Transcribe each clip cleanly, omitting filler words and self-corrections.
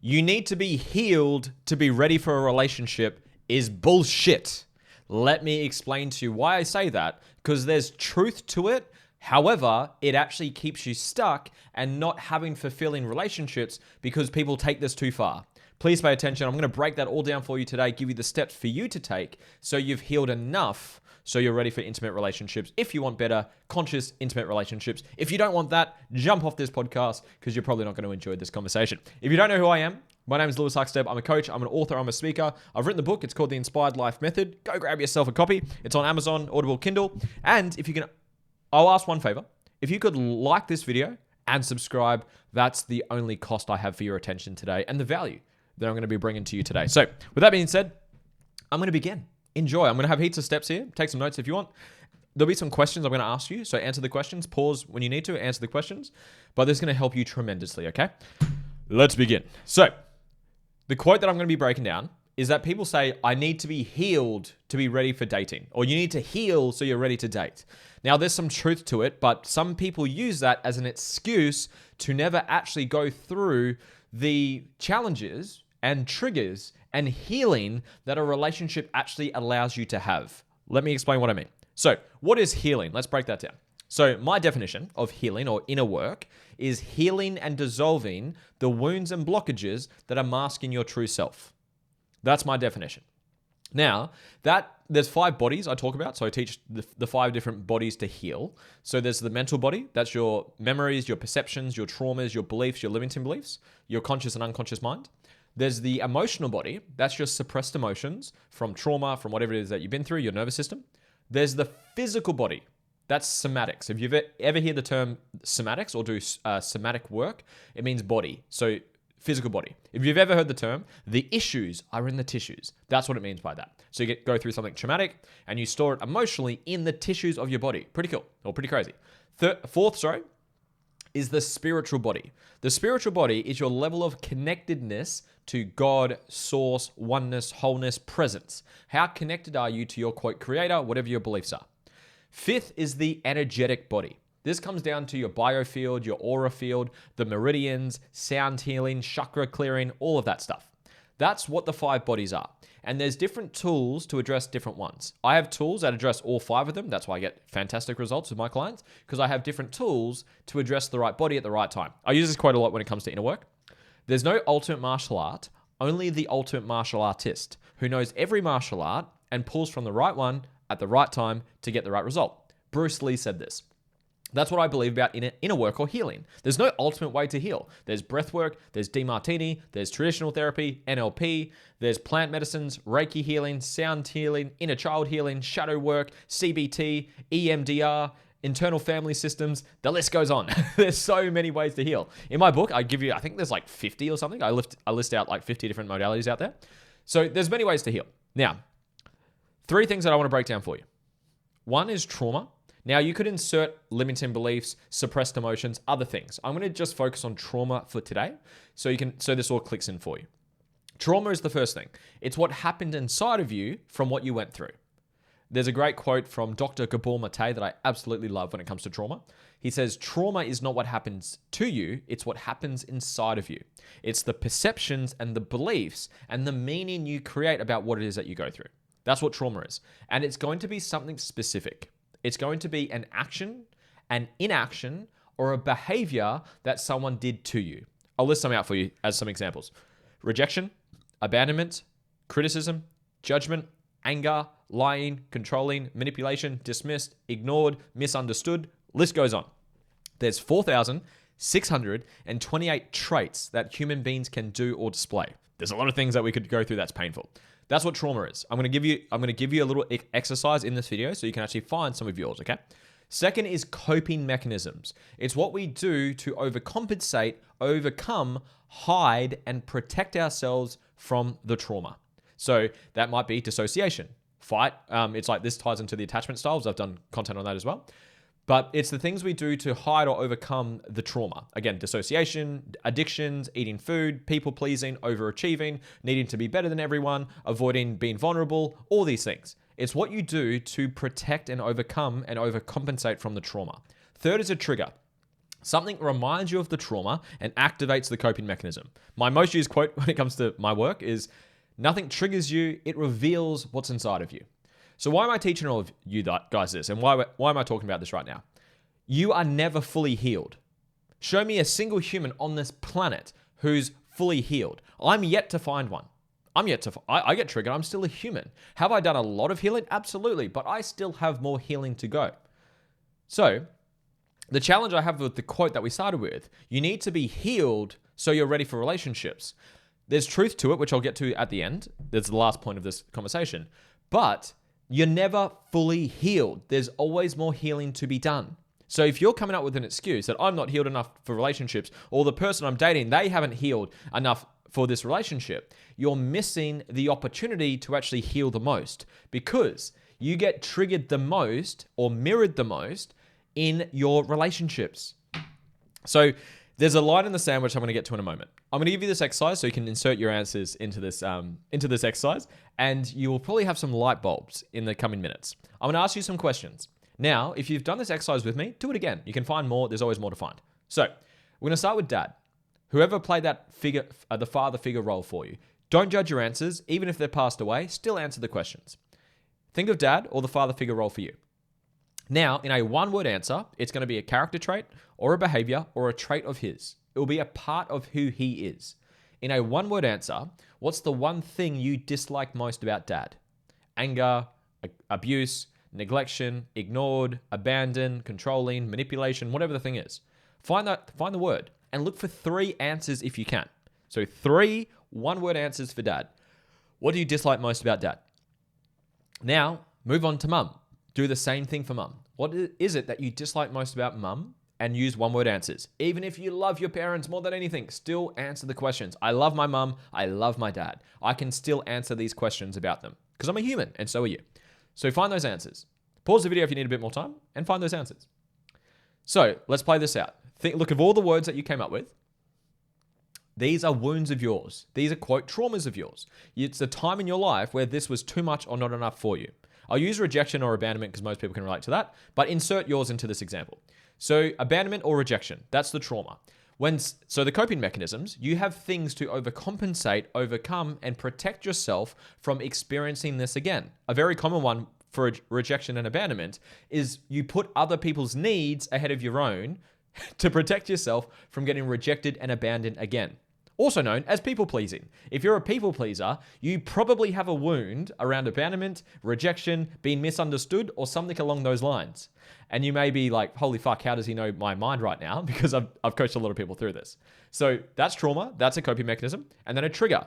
you need to be healed to be ready for a relationship is bullshit. Let me explain to you why I say that, because there's truth to it. However, it actually keeps you stuck and not having fulfilling relationships because people take this too far. Please pay attention. I'm going to break that all down for you today, give you the steps for you to take so you've healed enough so you're ready for intimate relationships. If you want better, conscious, intimate relationships. If you don't want that, jump off this podcast because you're probably not going to enjoy this conversation. If you don't know who I am, my name is Lewis Huckstep. I'm a coach, I'm an author, I'm a speaker. I've written the book. It's called The Inspired Life Method. Go grab yourself a copy. It's on Amazon, Audible, Kindle. And if you can, I'll ask one favor. If you could like this video and subscribe, that's the only cost I have for your attention today and the value that I'm going to be bringing to you today. So with that being said, I'm going to begin. Enjoy. I'm going to have heaps of steps here. Take some notes if you want. There'll be some questions I'm going to ask you. So answer the questions. Pause when you need to. Answer the questions. But this is going to help you tremendously, okay? Let's begin. So the quote that I'm going to be breaking down is that people say, I need to be healed to be ready for dating. Or you need to heal so you're ready to date. Now, there's some truth to it, but some people use that as an excuse to never actually go through the challenges and triggers and healing that a relationship actually allows you to have. Let me explain what I mean. So, what is healing? Let's break that down. So, my definition of healing or inner work is healing and dissolving the wounds and blockages that are masking your true self. That's my definition. Now, there's 5 bodies I talk about. So I teach the 5 different bodies to heal. So there's the mental body. That's your memories, your perceptions, your traumas, your beliefs, your limiting beliefs, your conscious and unconscious mind. There's the emotional body. That's your suppressed emotions from trauma, from whatever it is that you've been through, your nervous system. There's the physical body. That's somatics. If you've ever heard the term somatics or do somatic work, it means body. So physical body. If you've ever heard the term, the issues are in the tissues. That's what it means by that. So you go through something traumatic and you store it emotionally in the tissues of your body. Pretty cool or pretty crazy. Fourth, is the spiritual body. The spiritual body is your level of connectedness to God, source, oneness, wholeness, presence. How connected are you to your quote creator, whatever your beliefs are? 5th is the energetic body. This comes down to your biofield, your aura field, the meridians, sound healing, chakra clearing, all of that stuff. That's what the 5 bodies are. And there's different tools to address different ones. I have tools that address all 5 of them. That's why I get fantastic results with my clients, because I have different tools to address the right body at the right time. I use this quite a lot when it comes to inner work. There's no ultimate martial art, only the ultimate martial artist who knows every martial art and pulls from the right one at the right time to get the right result. Bruce Lee said this. That's what I believe about inner work or healing. There's no ultimate way to heal. There's breath work, there's DeMartini, there's traditional therapy, NLP, there's plant medicines, Reiki healing, sound healing, inner child healing, shadow work, CBT, EMDR, internal family systems. The list goes on. There's so many ways to heal. In my book, I think there's like 50 or something. I list out like 50 different modalities out there. So there's many ways to heal. Now, 3 things that I want to break down for you. 1 is trauma. Now, you could insert limiting beliefs, suppressed emotions, other things. I'm going to just focus on trauma for today so this all clicks in for you. Trauma is the first thing. It's what happened inside of you from what you went through. There's a great quote from Dr. Gabor Mate that I absolutely love when it comes to trauma. He says, trauma is not what happens to you, it's what happens inside of you. It's the perceptions and the beliefs and the meaning you create about what it is that you go through. That's what trauma is. And it's going to be something specific. It's going to be an action, an inaction, or a behavior that someone did to you. I'll list some out for you as some examples. Rejection, abandonment, criticism, judgment, anger, lying, controlling, manipulation, dismissed, ignored, misunderstood. List goes on. There's 4,628 traits that human beings can do or display. There's a lot of things that we could go through that's painful. That's what trauma is. I'm going to give you a little exercise in this video so you can actually find some of yours, okay? Second is coping mechanisms. It's what we do to overcompensate, overcome, hide, and protect ourselves from the trauma. So that might be dissociation, fight. It's like this ties into the attachment styles. I've done content on that as well. But it's the things we do to hide or overcome the trauma. Again, dissociation, addictions, eating food, people pleasing, overachieving, needing to be better than everyone, avoiding being vulnerable, all these things. It's what you do to protect and overcome and overcompensate from the trauma. Third is a trigger. Something reminds you of the trauma and activates the coping mechanism. My most used quote when it comes to my work is, nothing triggers you, it reveals what's inside of you. So why am I teaching all of you guys this? And why am I talking about this right now? You are never fully healed. Show me a single human on this planet who's fully healed. I'm yet to find one. I get triggered. I'm still a human. Have I done a lot of healing? Absolutely. But I still have more healing to go. So the challenge I have with the quote that we started with, you need to be healed so you're ready for relationships. There's truth to it, which I'll get to at the end. That's the last point of this conversation. But you're never fully healed. There's always more healing to be done. So if you're coming up with an excuse that I'm not healed enough for relationships, or the person I'm dating, they haven't healed enough for this relationship, you're missing the opportunity to actually heal the most, because you get triggered the most or mirrored the most in your relationships. So there's a line in the sand which I'm going to get to in a moment. I'm going to give you this exercise so you can insert your answers into this exercise, and you will probably have some light bulbs in the coming minutes. I'm going to ask you some questions. Now, if you've done this exercise with me, do it again. You can find more. There's always more to find. So we're going to start with dad. Whoever played that figure, the father figure role for you, don't judge your answers. Even if they're passed away, still answer the questions. Think of dad or the father figure role for you. Now, in a one-word answer, it's going to be a character trait or a behavior or a trait of his. It will be a part of who he is. In a one-word answer, what's the one thing you dislike most about dad? Anger, abuse, neglection, ignored, abandoned, controlling, manipulation, whatever the thing is. Find the word and look for 3 answers if you can. So 3 one-word answers for dad. What do you dislike most about dad? Now, move on to mum. Do the same thing for mum. What is it that you dislike most about mum? And use one-word answers. Even if you love your parents more than anything, still answer the questions. I love my mum. I love my dad. I can still answer these questions about them because I'm a human and so are you. So find those answers. Pause the video if you need a bit more time and find those answers. So let's play this out. Look at all the words that you came up with. These are wounds of yours. These are, quote, traumas of yours. It's a time in your life where this was too much or not enough for you. I'll use rejection or abandonment because most people can relate to that, but insert yours into this example. So abandonment or rejection, that's the trauma. So the coping mechanisms, you have things to overcompensate, overcome, and protect yourself from experiencing this again. A very common one for rejection and abandonment is you put other people's needs ahead of your own to protect yourself from getting rejected and abandoned again. Also known as people pleasing. If you're a people pleaser, you probably have a wound around abandonment, rejection, being misunderstood, or something along those lines. And you may be like, holy fuck, how does he know my mind right now? Because I've coached a lot of people through this. So that's trauma, that's a coping mechanism. And then a trigger.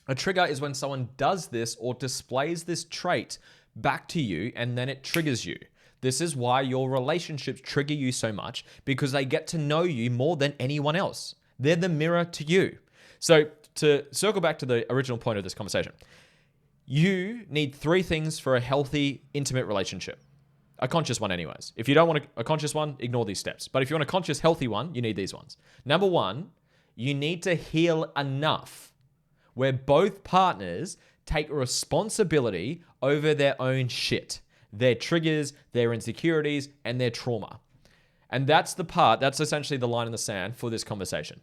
A trigger is when someone does this or displays this trait back to you, and then it triggers you. This is why your relationships trigger you so much, because they get to know you more than anyone else. They're the mirror to you. So to circle back to the original point of this conversation, you need 3 things for a healthy, intimate relationship. A conscious one anyways. If you don't want a conscious one, ignore these steps. But if you want a conscious, healthy one, you need these ones. Number 1, you need to heal enough where both partners take responsibility over their own shit, their triggers, their insecurities, and their trauma. And that's essentially the line in the sand for this conversation.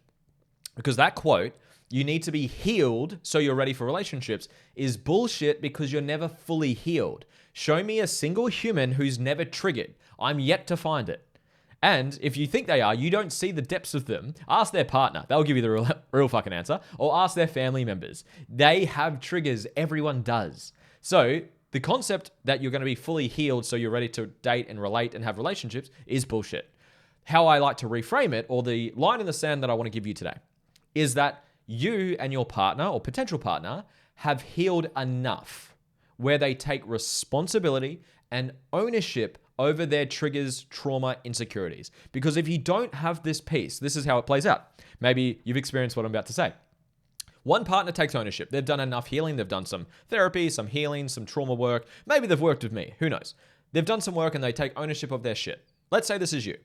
Because that quote, you need to be healed so you're ready for relationships, is bullshit because you're never fully healed. Show me a single human who's never triggered. I'm yet to find it. And if you think they are, you don't see the depths of them. Ask their partner. They'll give you the real fucking answer. Or ask their family members. They have triggers. Everyone does. So the concept that you're going to be fully healed so you're ready to date and relate and have relationships is bullshit. How I like to reframe it, or the line in the sand that I want to give you today, is that you and your partner or potential partner have healed enough where they take responsibility and ownership over their triggers, trauma, insecurities. Because if you don't have this piece, this is how it plays out. Maybe you've experienced what I'm about to say. One partner takes ownership. They've done enough healing. They've done some therapy, some healing, some trauma work. Maybe they've worked with me. Who knows? They've done some work and they take ownership of their shit. Let's say this is you.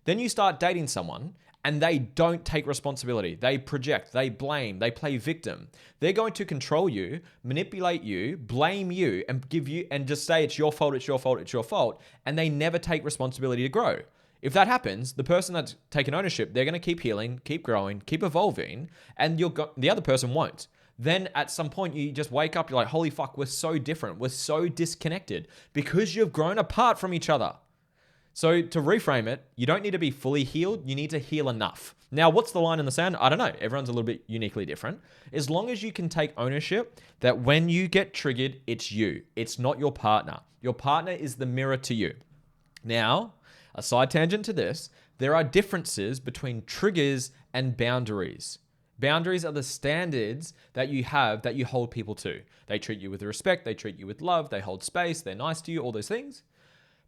Then you start dating someone and they don't take responsibility. They project, they blame, they play victim. They're going to control you, manipulate you, blame you, and give you, and just say it's your fault, it's your fault, it's your fault. And they never take responsibility to grow. If that happens, the person that's taken ownership, they're going to keep healing, keep growing, keep evolving, and the other person won't. Then at some point, you just wake up, you're like, holy fuck, we're so different. We're so disconnected because you've grown apart from each other. So to reframe it, you don't need to be fully healed. You need to heal enough. Now, what's the line in the sand? I don't know. Everyone's a little bit uniquely different. As long as you can take ownership that when you get triggered, it's you. It's not your partner. Your partner is the mirror to you. Now, a side tangent to this, there are differences between triggers and boundaries. Boundaries are the standards that you have that you hold people to. They treat you with respect, they treat you with love, they hold space, they're nice to you, all those things.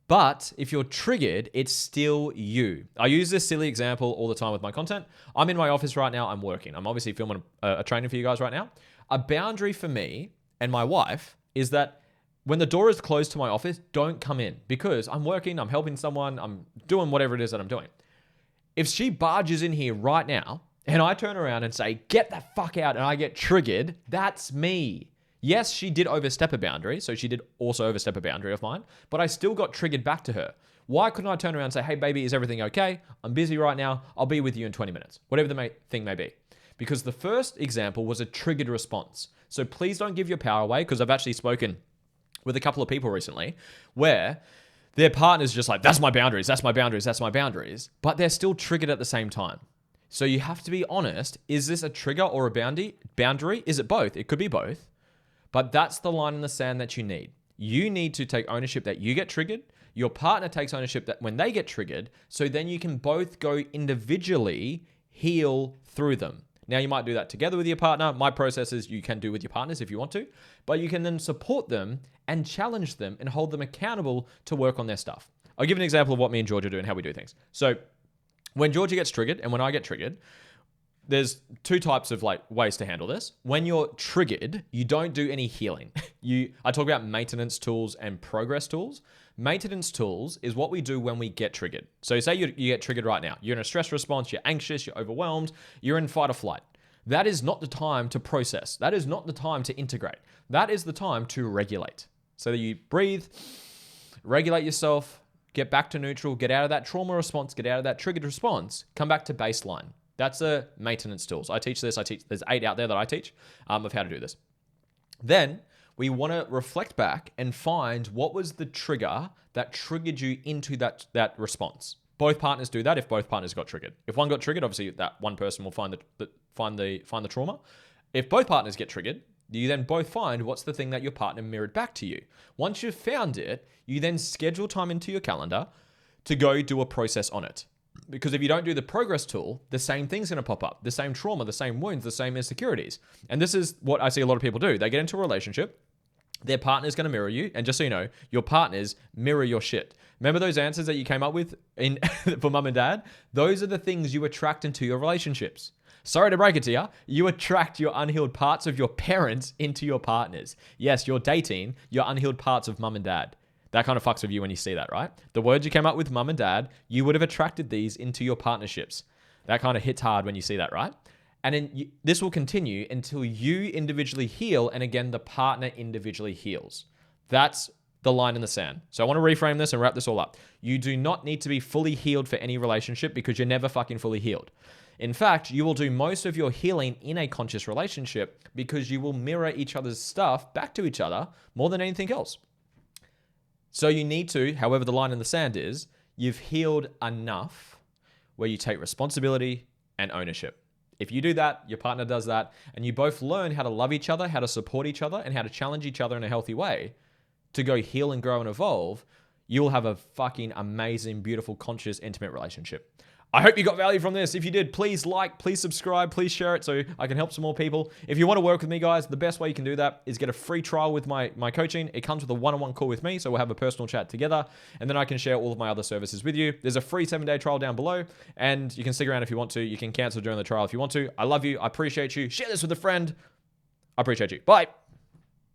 But if you're triggered, it's still you. I use this silly example all the time with my content. I'm in my office right now, I'm working. I'm obviously filming a training for you guys right now. A boundary for me and my wife is that when the door is closed to my office, don't come in because I'm working, I'm helping someone, I'm doing whatever it is that I'm doing. If she barges in here right now and I turn around and say, get the fuck out, and I get triggered, that's me. Yes, she did overstep a boundary, so she did also overstep a boundary of mine, but I still got triggered back to her. Why couldn't I turn around and say, hey baby, is everything okay? I'm busy right now, I'll be with you in 20 minutes, whatever the thing may be. Because the first example was a triggered response. So please don't give your power away, because I've actually spoken with a couple of people recently where their partner's just like, that's my boundaries, that's my boundaries, that's my boundaries, but they're still triggered at the same time. So you have to be honest, is this a trigger or a boundary? Is it both? It could be both. But that's the line in the sand that you need. You need to take ownership that you get triggered. Your partner takes ownership that when they get triggered. So then you can both go individually heal through them. Now you might do that together with your partner. My process is you can do with your partners if you want to. But you can then support them and challenge them and hold them accountable to work on their stuff. I'll give an example of what me and Georgia do and how we do things. So when Georgia gets triggered and when I get triggered, there's two types of ways to handle this. When you're triggered, you don't do any healing. I talk about maintenance tools and progress tools. Maintenance tools is what we do when we get triggered. So say you get triggered right now. You're in a stress response, you're anxious, you're overwhelmed, you're in fight or flight. That is not the time to process. That is not the time to integrate. That is the time to regulate. So that you breathe, regulate yourself, get back to neutral, get out of that trauma response, get out of that triggered response, come back to baseline. That's a maintenance tools. I teach this. There's 8 out there that I teach of how to do this. Then we want to reflect back and find what was the trigger that triggered you into that response. Both partners do that if both partners got triggered. If one got triggered, obviously that one person will find the trauma. If both partners get triggered, you then both find what's the thing that your partner mirrored back to you. Once you've found it, you then schedule time into your calendar to go do a process on it. Because if you don't do the progress tool, the same thing's going to pop up. The same trauma, the same wounds, the same insecurities. And this is what I see a lot of people do. They get into a relationship, their partner's going to mirror you. And just so you know, your partners mirror your shit. Remember those answers that you came up with for mum and dad? Those are the things you attract into your relationships. Sorry to break it to you. You attract your unhealed parts of your parents into your partners. Yes, you're dating your unhealed parts of mum and dad. That kind of fucks with you when you see that, right? The words you came up with, mum and dad, you would have attracted these into your partnerships. That kind of hits hard when you see that, right? And then this will continue until you individually heal, and again, the partner individually heals. That's the line in the sand. So I want to reframe this and wrap this all up. You do not need to be fully healed for any relationship because you're never fucking fully healed. In fact, you will do most of your healing in a conscious relationship because you will mirror each other's stuff back to each other more than anything else. So you need to, however the line in the sand is, you've healed enough where you take responsibility and ownership. If you do that, your partner does that, and you both learn how to love each other, how to support each other, and how to challenge each other in a healthy way to go heal and grow and evolve, you'll have a fucking amazing, beautiful, conscious, intimate relationship. I hope you got value from this. If you did, please like, please subscribe, please share it so I can help some more people. If you want to work with me, guys, the best way you can do that is get a free trial with my coaching. It comes with a one-on-one call with me, so we'll have a personal chat together, and then I can share all of my other services with you. There's a free 7-day trial down below, and you can stick around if you want to. You can cancel during the trial if you want to. I love you. I appreciate you. Share this with a friend. I appreciate you. Bye.